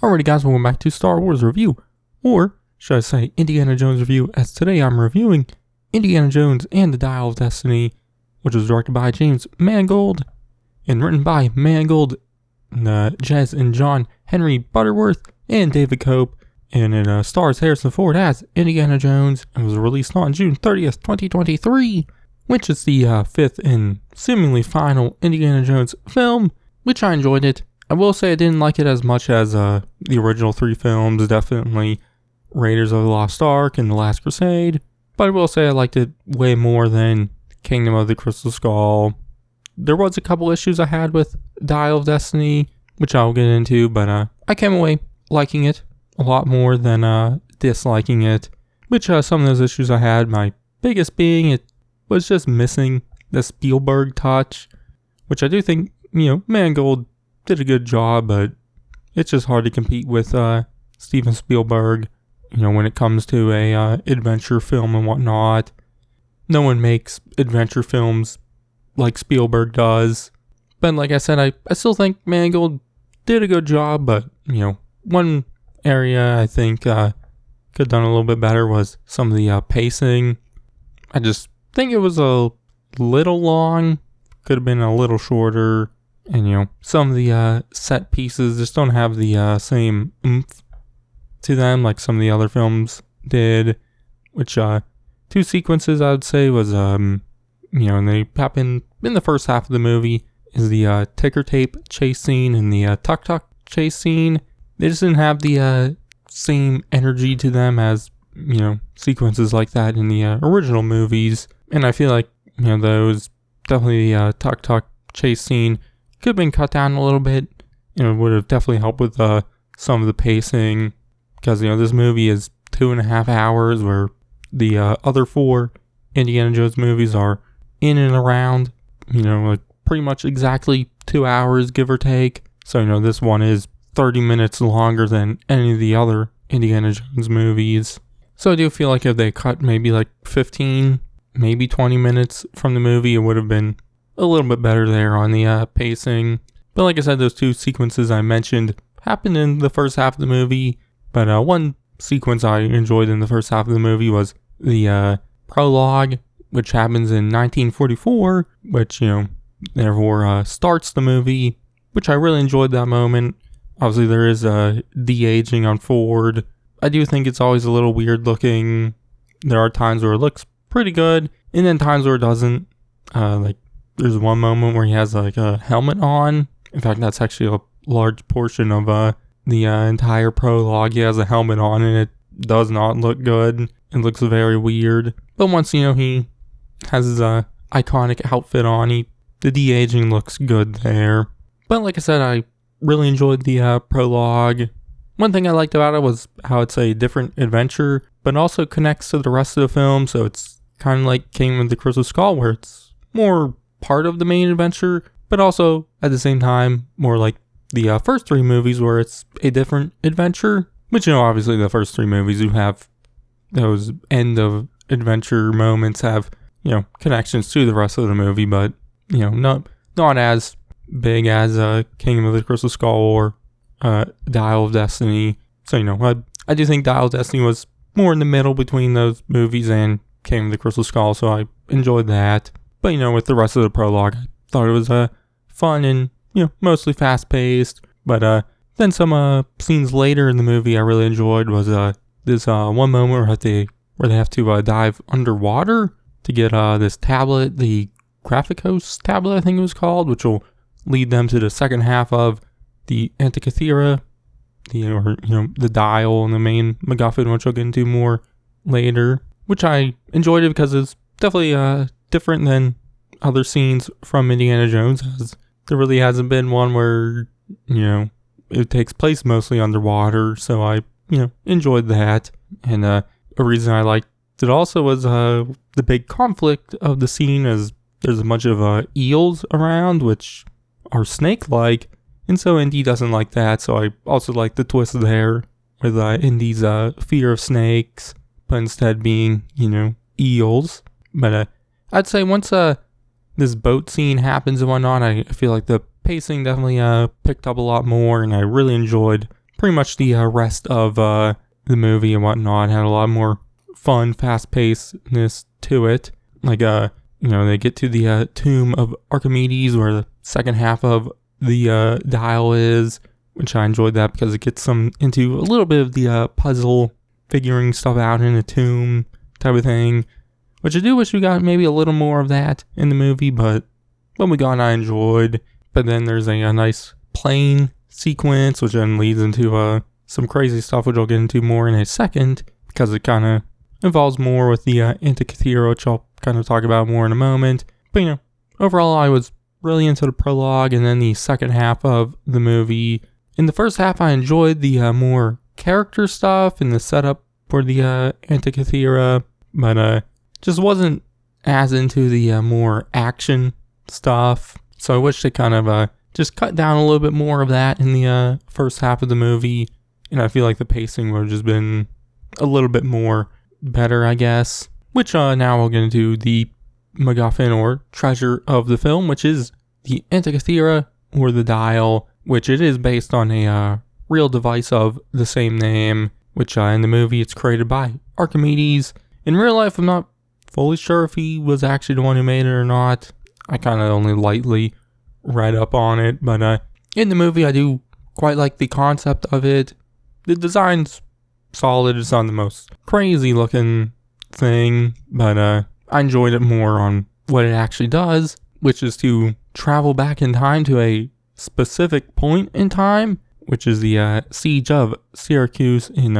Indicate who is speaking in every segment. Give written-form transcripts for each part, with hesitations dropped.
Speaker 1: Alrighty guys, welcome back to Star Wars Review, or should I say Indiana Jones Review, as today I'm reviewing Indiana Jones and the Dial of Destiny, which was directed by James Mangold, and written by Mangold, Jez and John Henry Butterworth, and David Cope, and it stars Harrison Ford as Indiana Jones, and was released on June 30th, 2023, which is the fifth and seemingly final Indiana Jones film, which I enjoyed it. I will say I didn't like it as much as the original three films, definitely Raiders of the Lost Ark and The Last Crusade, but I will say I liked it way more than Kingdom of the Crystal Skull. There was a couple issues I had with Dial of Destiny, which I'll get into, but I came away liking it a lot more than disliking it, which some of those issues I had, my biggest being it was just missing the Spielberg touch, which I do think, Mangold did a good job, but it's just hard to compete with Steven Spielberg, when it comes to a adventure film and whatnot. No one makes adventure films like Spielberg does. But like I said, I still think Mangold did a good job, but, one area I think could have done a little bit better was some of the pacing. I just think it was a little long, could have been a little shorter. And, some of the set pieces just don't have the same oomph to them like some of the other films did. Which, two sequences I would say was, and they happen in the first half of the movie, is the ticker tape chase scene and the tuk-tuk chase scene. They just didn't have the same energy to them as, sequences like that in the original movies. And I feel like, those, definitely the tuk-tuk chase scene could have been cut down a little bit. It would have definitely helped with some of the pacing, because this movie is 2.5 hours, where the other four Indiana Jones movies are in and around, like pretty much exactly 2 hours, give or take. So this one is 30 minutes longer than any of the other Indiana Jones movies. So I do feel like if they cut maybe like 15, maybe 20 minutes from the movie, it would have been a little bit better there on the pacing. But like I said, those two sequences I mentioned happened in the first half of the movie. But one sequence I enjoyed in the first half of the movie was the prologue, which happens in 1944, which, therefore starts the movie, which I really enjoyed that moment. Obviously, there is de-aging on Ford. I do think it's always a little weird looking. There are times where it looks pretty good, and then times where it doesn't. There's one moment where he has like a helmet on. In fact, that's actually a large portion of the entire prologue. He has a helmet on and it does not look good. It looks very weird. But once, he has his iconic outfit on, the de-aging looks good there. But like I said, I really enjoyed the prologue. One thing I liked about it was how it's a different adventure, but also connects to the rest of the film. So it's kind of like Kingdom of the Crystal Skull, where it's more part of the main adventure, but also at the same time more like the first three movies, where it's a different adventure. Which, obviously the first three movies, you have those end of adventure moments have, connections to the rest of the movie, but, not as big as Kingdom of the Crystal Skull or Dial of Destiny. So, I do think Dial of Destiny was more in the middle between those movies and Kingdom of the Crystal Skull, so I enjoyed that. But, with the rest of the prologue, I thought it was fun and, mostly fast-paced. But then some scenes later in the movie I really enjoyed was this one moment where they have to dive underwater to get this tablet, the Graphicos tablet I think it was called, which will lead them to the second half of the Antikythera, the dial and the main MacGuffin, which I'll get into more later. Which I enjoyed it because it's definitely different than other scenes from Indiana Jones, as there really hasn't been one where, it takes place mostly underwater, so I, enjoyed that. And a reason I liked it also was the big conflict of the scene, as there's a bunch of eels around, which are snake-like, and so Indy doesn't like that, so I also like the twist there, with Indy's fear of snakes, but instead being, eels. But I'd say once this boat scene happens and whatnot, I feel like the pacing definitely picked up a lot more, and I really enjoyed pretty much the rest of the movie and whatnot had a lot more fun, fast-pacedness to it. Like, they get to the tomb of Archimedes, where the second half of the dial is, which I enjoyed that because it gets some into a little bit of the puzzle, figuring stuff out in a tomb type of thing, which I do wish we got maybe a little more of that in the movie, but what we got I enjoyed. But then there's a nice plane sequence, which then leads into some crazy stuff, which I'll get into more in a second, because it kind of involves more with the Antikythera, which I'll kind of talk about more in a moment. But, overall I was really into the prologue and then the second half of the movie. In the first half, I enjoyed the more character stuff and the setup for the Antikythera, but just wasn't as into the more action stuff. So I wish they kind of just cut down a little bit more of that in the first half of the movie. And I feel like the pacing would have just been a little bit more better, I guess. Which now we'll get into the MacGuffin or treasure of the film, which is the Antikythera or the dial, which it is based on a real device of the same name, which in the movie it's created by Archimedes. In real life, I'm not fully sure if he was actually the one who made it or not. I kind of only lightly read up on it, but in the movie I do quite like the concept of it. The design's solid. It's not the most crazy looking thing, but I enjoyed it more on what it actually does, which is to travel back in time to a specific point in time, which is the siege of Syracuse in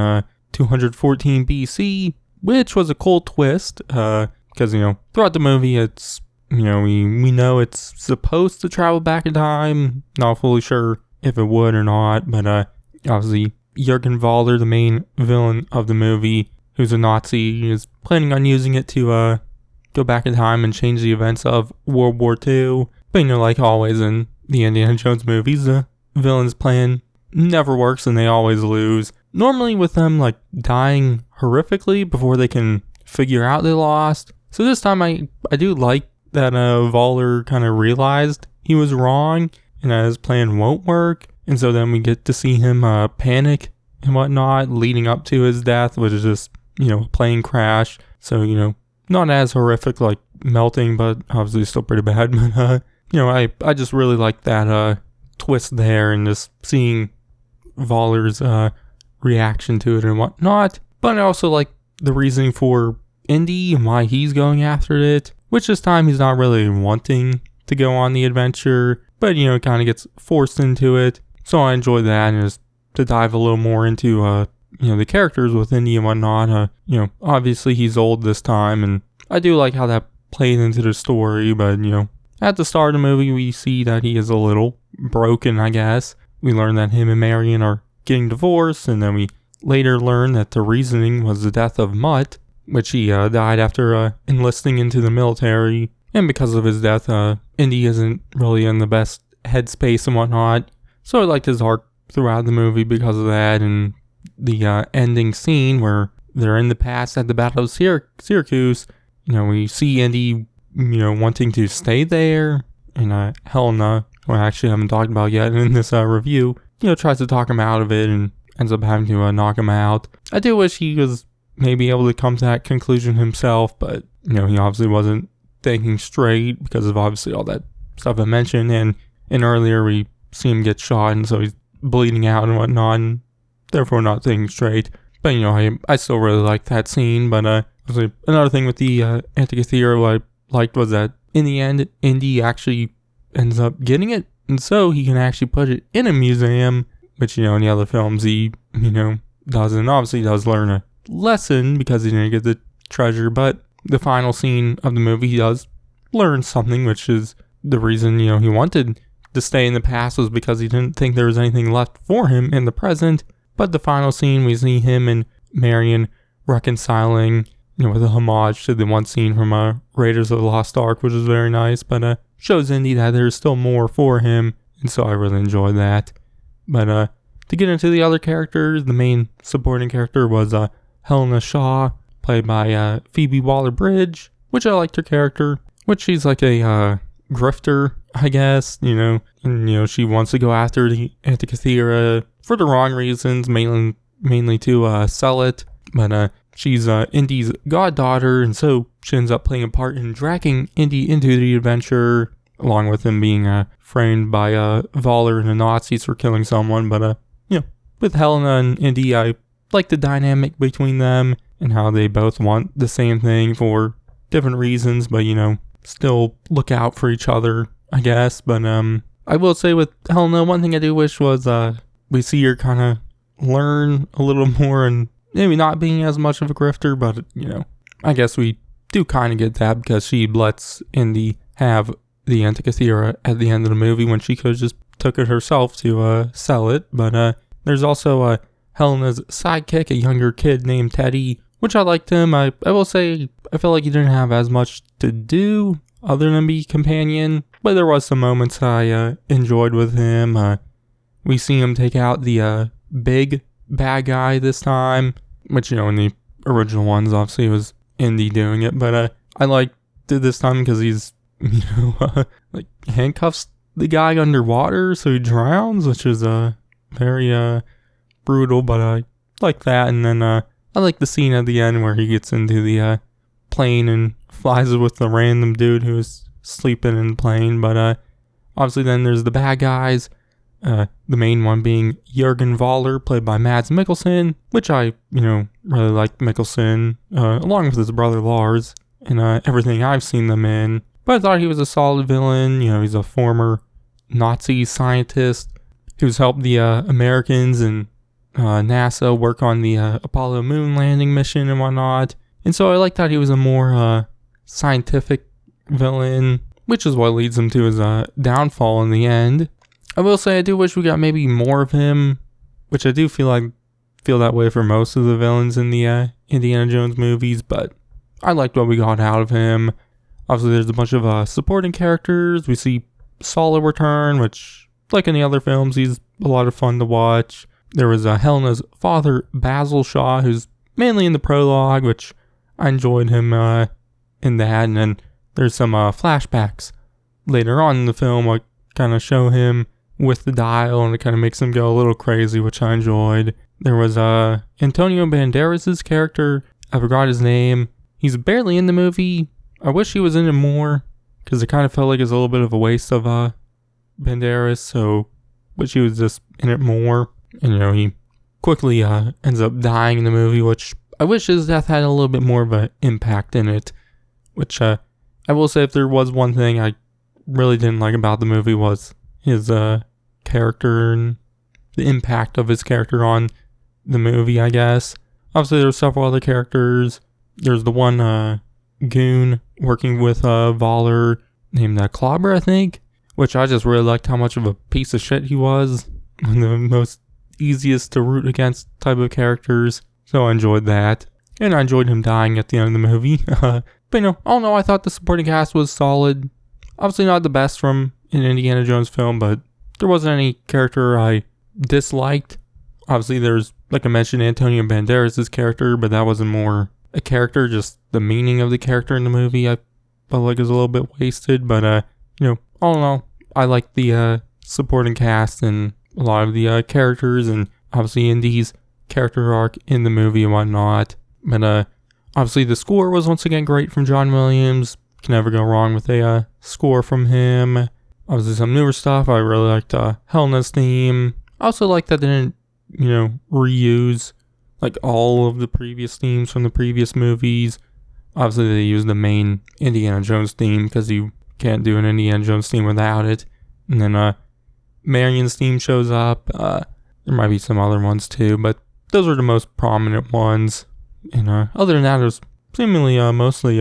Speaker 1: 214 BC, which was a cool twist, because, throughout the movie it's, we know it's supposed to travel back in time. Not fully sure if it would or not, but obviously Jürgen Walder, the main villain of the movie, who's a Nazi, is planning on using it to go back in time and change the events of World War II. But like always in the Indiana Jones movies, the villain's plan never works and they always lose. Normally with them dying horrifically before they can figure out they lost. So this time I do like that Walder kind of realized he was wrong and that his plan won't work. And so then we get to see him panic and whatnot leading up to his death, which is just, a plane crash. So, not as horrific like melting, but obviously still pretty bad. But, I just really like that twist there and just seeing Waller's reaction to it and whatnot. But I also like the reasoning for Indy and why he's going after it, which this time he's not really wanting to go on the adventure, but, kind of gets forced into it. So I enjoy that, and just to dive a little more into, the characters with Indy and whatnot. Obviously he's old this time, and I do like how that played into the story, but, at the start of the movie, we see that he is a little broken, I guess. We learn that him and Marion are getting divorced, and then we later learn that the reasoning was the death of Mutt, which he died after enlisting into the military. And because of his death, Indy isn't really in the best headspace and whatnot. So I liked his arc throughout the movie because of that, and the ending scene where they're in the past at the Battle of Syracuse. We see Indy, wanting to stay there, and Helena, who I actually haven't talked about yet in this review, tries to talk him out of it and ends up having to knock him out. I do wish he was maybe able to come to that conclusion himself, but, he obviously wasn't thinking straight because of obviously all that stuff I mentioned, and earlier we see him get shot, and so he's bleeding out and whatnot, and therefore not thinking straight. But, I still really like that scene, but another thing with the Antikythera what I liked was that in the end, Indy actually ends up getting it, and so he can actually put it in a museum, which, in the other films he, doesn't. Obviously he does learn a lesson because he didn't get the treasure, but the final scene of the movie he does learn something, which is the reason, he wanted to stay in the past was because he didn't think there was anything left for him in the present. But the final scene, we see him and Marion reconciling, with a homage to the one scene from Raiders of the Lost Ark, which is very nice, but shows Indy that there's still more for him, and so I really enjoyed that. But to get into the other characters, the main supporting character was Helena Shaw, played by Phoebe Waller-Bridge, which I liked her character, which she's like a grifter, I guess, and she wants to go after the Antikythera for the wrong reasons, mainly to sell it, but she's Indy's goddaughter, and so she ends up playing a part in dragging Indy into the adventure, along with him being framed by Voller and the Nazis for killing someone. But with Helena and Indy, I like the dynamic between them and how they both want the same thing for different reasons, but still look out for each other, I guess. But I will say with Helena, one thing I do wish was we see her kind of learn a little more, and maybe not being as much of a grifter, but I guess we do kind of get that because she lets Indy have the Antikythera at the end of the movie when she could have just took it herself to sell it. But there's also Helena's sidekick, a younger kid named Teddy, which I liked him. I will say I feel like he didn't have as much to do other than be companion, but there was some moments I enjoyed with him. We see him take out the big bad guy this time, which in the original ones obviously it was Indy doing it, but I liked it this time because he's like handcuffs the guy underwater so he drowns, which is very brutal, but I like that. And then I like the scene at the end where he gets into the plane and flies with the random dude who's sleeping in the plane. But obviously then there's the bad guys, the main one being Jürgen Voller, played by Mads Mikkelsen, which I really like Mikkelsen, along with his brother Lars, and everything I've seen them in. But I thought he was a solid villain. He's a former Nazi scientist who's helped the Americans and NASA work on the Apollo moon landing mission and whatnot. And so I like that he was a more scientific villain, which is what leads him to his downfall in the end. I will say I do wish we got maybe more of him, which I do feel that way for most of the villains in the Indiana Jones movies, but I liked what we got out of him. Obviously, there's a bunch of supporting characters. We see Solo return, which, like in the other films, he's a lot of fun to watch. There was Helena's father, Basil Shaw, who's mainly in the prologue, which I enjoyed him in that. And then there's some flashbacks later on in the film, like kind of show him with the dial, and it kind of makes him go a little crazy, which I enjoyed. There was Antonio Banderas' character. I forgot his name. He's barely in the movie. I wish he was in it more, because it kind of felt like it's a little bit of a waste of Banderas, so wish he was just in it more. And he quickly ends up dying in the movie, which I wish his death had a little bit more of an impact in it. Which I will say, if there was one thing I really didn't like about the movie, was his character and the impact of his character on the movie, I guess. Obviously, there's several other characters. There's the one goon working with Voller named Clobber, I think, which I just really liked how much of a piece of shit he was. One of the most easiest to root against type of characters. So I enjoyed that. And I enjoyed him dying at the end of the movie. But all in all, I thought the supporting cast was solid. Obviously not the best from an Indiana Jones film, but there wasn't any character I disliked. Obviously there's, like I mentioned, Antonio Banderas' character, but that wasn't more a character, just the meaning of the character in the movie I felt like was a little bit wasted. But all in all, I like the supporting cast and a lot of the characters, and obviously Indy's character arc in the movie and whatnot. But obviously the score was once again great from John Williams. Can never go wrong with a score from him. Obviously some newer stuff. I really liked Helena's theme. I also like that they didn't reuse like all of the previous themes from the previous movies. Obviously they used the main Indiana Jones theme because you can't do an Indiana Jones theme without it. And then Marion's theme shows up. There might be some other ones too, but those are the most prominent ones. And other than that, there's seemingly mostly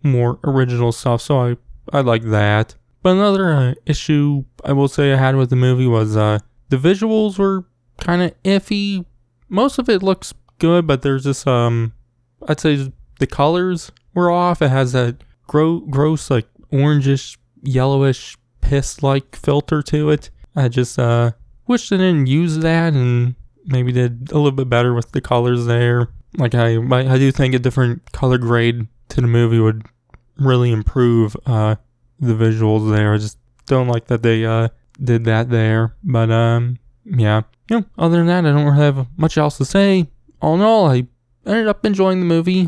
Speaker 1: more original stuff, so I like that. But another issue I will say I had with the movie was the visuals were kind of iffy. Most of it looks good, but there's this I'd say the colors were off. It has that gross like orangish, yellowish, piss-like filter to it. I just wish they didn't use that and maybe did a little bit better with the colors there. Like I do think a different color grade to the movie would really improve the the visuals there. I just don't like that they did that there. But yeah. Other than that, I don't really have much else to say. All in all, I ended up enjoying the movie.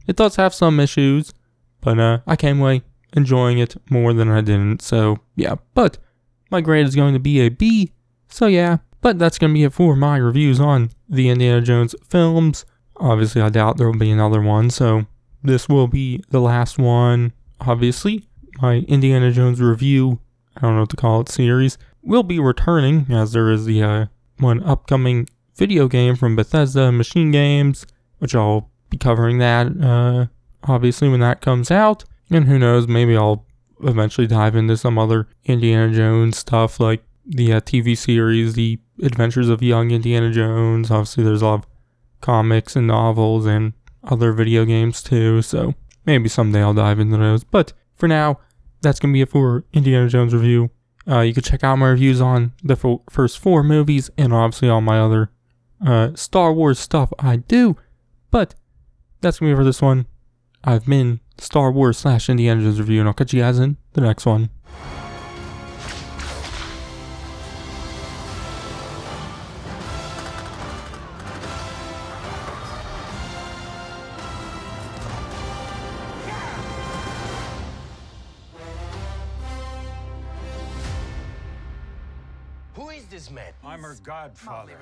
Speaker 1: It does have some issues, but I came away enjoying it more than I didn't. So yeah, but my grade is going to be a B. So yeah, but that's going to be it for my reviews on the Indiana Jones films. Obviously, I doubt there will be another one, so this will be the last one. Obviously, my Indiana Jones review, I don't know what to call it, series, will be returning, as there is the one upcoming video game from Bethesda Machine Games, which I'll be covering that, obviously, when that comes out. And who knows, maybe I'll eventually dive into some other Indiana Jones stuff, like the TV series, The Adventures of Young Indiana Jones. Obviously, there's a lot of comics and novels and other video games too, so maybe someday I'll dive into those. But for now, that's going to be it for Indiana Jones review. You can check out my reviews on the first 4 movies and obviously all my other Star Wars stuff I do. But that's going to be it for this one. I've been Star Wars / Indiana Jones review, and I'll catch you guys in the next one.
Speaker 2: Who is this man?
Speaker 3: I'm her godfather.